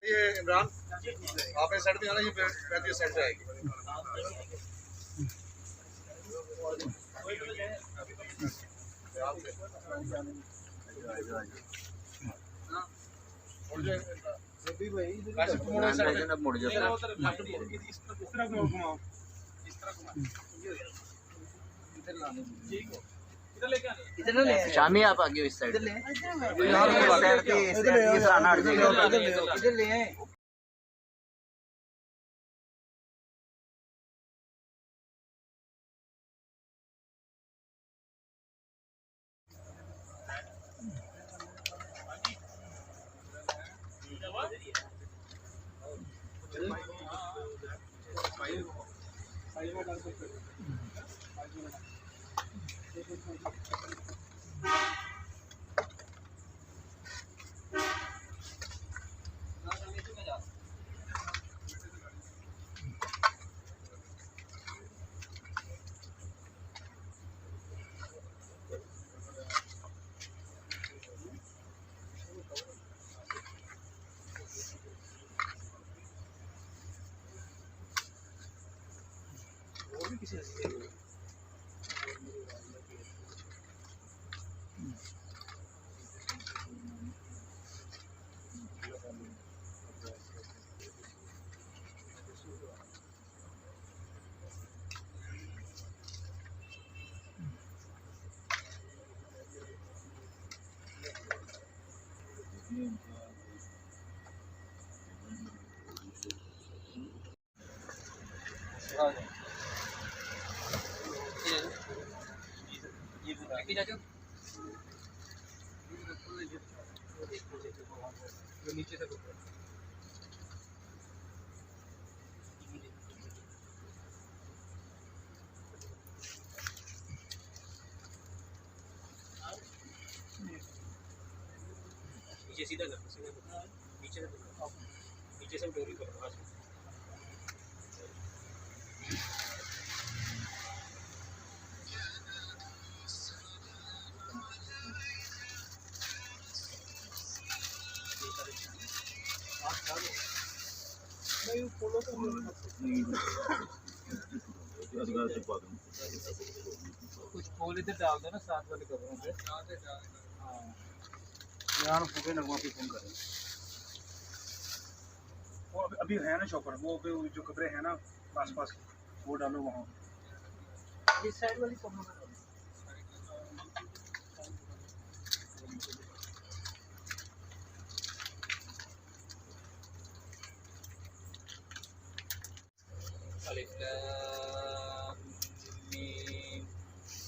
ये इमरान आप इस साइड पे आना, ये बैठ साइड पे आएगी। मुड़ जाए शामी आप आगे इस साइड इधर ले आए। नीचे से सीधा कर, नीचे से डोरी करो। कुछ फूल इधर डाल दो ना साथ वाले कपड़ों पे। यार फूटे नगमा पे फोन करें। वो अभी है ना शॉपर, वो पे जो कपड़े हैं ना आस-पास के, वो डालो वहाँ। इस साइड वाली कपड़ों पे